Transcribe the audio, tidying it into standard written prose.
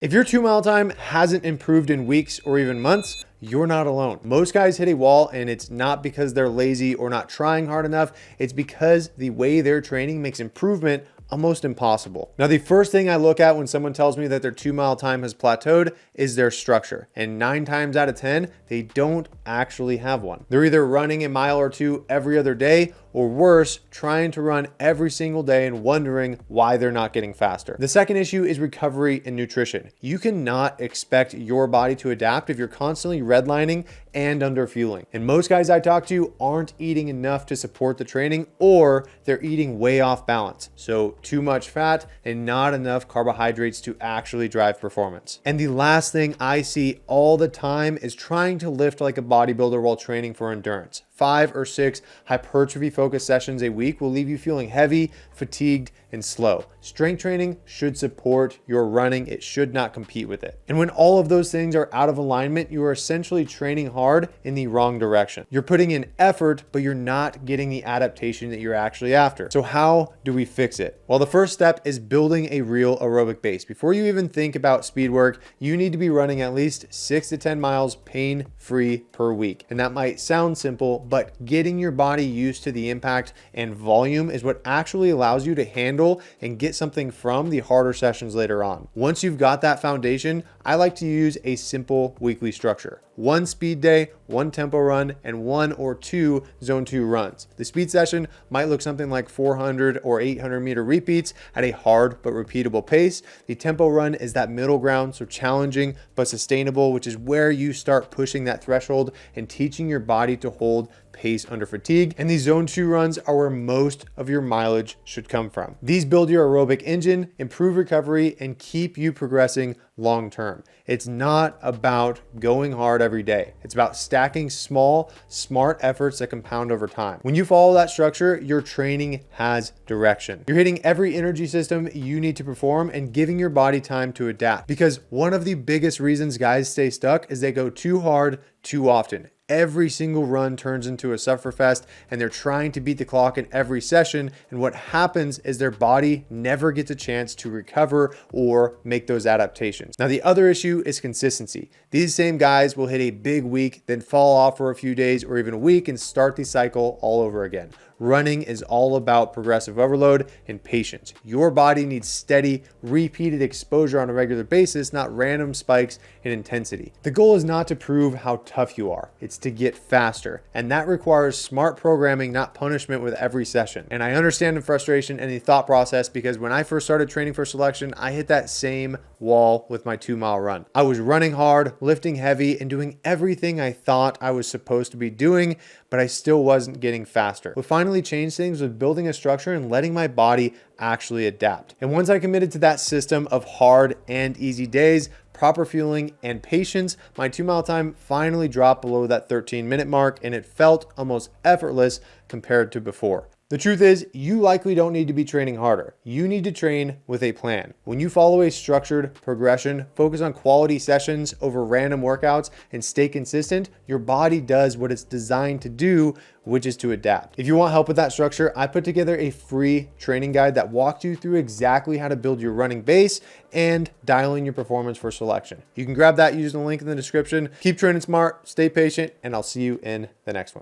If your 2 mile time hasn't improved in weeks or even months, you're not alone. Most guys hit a wall, and it's not because they're lazy or not trying hard enough. It's because the way they're training makes improvement almost impossible. Now, the first thing I look at when someone tells me that their 2 mile time has plateaued is their structure. And 9 times out of 10, they don't actually have one. They're either running a mile or two every other day, or worse, trying to run every single day and wondering why they're not getting faster. The second issue is recovery and nutrition. You cannot expect your body to adapt if you're constantly redlining and underfueling. And most guys I talk to aren't eating enough to support the training, or they're eating way off balance. So too much fat and not enough carbohydrates to actually drive performance. And the last thing I see all the time is trying to lift like a bodybuilder while training for endurance. 5 or 6 hypertrophy focused sessions a week will leave you feeling heavy, fatigued, and slow. Strength training should support your running. It should not compete with it. And when all of those things are out of alignment, you are essentially training hard in the wrong direction. You're putting in effort, but you're not getting the adaptation that you're actually after. So how do we fix it? Well, the first step is building a real aerobic base. Before you even think about speed work, you need to be running at least 6 to 10 miles pain-free per week. And that might sound simple, but getting your body used to the impact and volume is what actually allows you to handle and get something from the harder sessions later on. Once you've got that foundation, I like to use a simple weekly structure. 1 speed day, 1 tempo run, and 1 or 2 zone 2 runs. The speed session might look something like 400 or 800 meter repeats at a hard but repeatable pace. The tempo run is that middle ground, so challenging but sustainable, which is where you start pushing that threshold and teaching your body to hold pace under fatigue. And these zone 2 runs are where most of your mileage should come from. These build your aerobic engine, improve recovery, and keep you progressing long term. It's not about going hard every day. It's about stacking small, smart efforts that compound over time. When you follow that structure, your training has direction. You're hitting every energy system you need to perform and giving your body time to adapt. Because one of the biggest reasons guys stay stuck is they go too hard too often. Every single run turns into a sufferfest, and they're trying to beat the clock in every session. And what happens is their body never gets a chance to recover or make those adaptations. Now, the other issue is consistency. These same guys will hit a big week, then fall off for a few days or even a week and start the cycle all over again. Running is all about progressive overload and patience. Your body needs steady, repeated exposure on a regular basis, not random spikes in intensity. The goal is not to prove how tough you are. It's to get faster. And that requires smart programming, not punishment with every session. And I understand the frustration and the thought process, because when I first started training for selection, I hit that same wall with my 2 mile run. I was running hard, lifting heavy, and doing everything I thought I was supposed to be doing, but I still wasn't getting faster. What finally changed things was building a structure and letting my body actually adapt. And once I committed to that system of hard and easy days, proper fueling, and patience, my 2 mile time finally dropped below that 13-minute mark, and it felt almost effortless compared to before. The truth is, you likely don't need to be training harder. You need to train with a plan. When you follow a structured progression, focus on quality sessions over random workouts, and stay consistent, your body does what it's designed to do, which is to adapt. If you want help with that structure, I put together a free training guide that walks you through exactly how to build your running base and dial in your performance for selection. You can grab that using the link in the description. Keep training smart, stay patient, and I'll see you in the next one.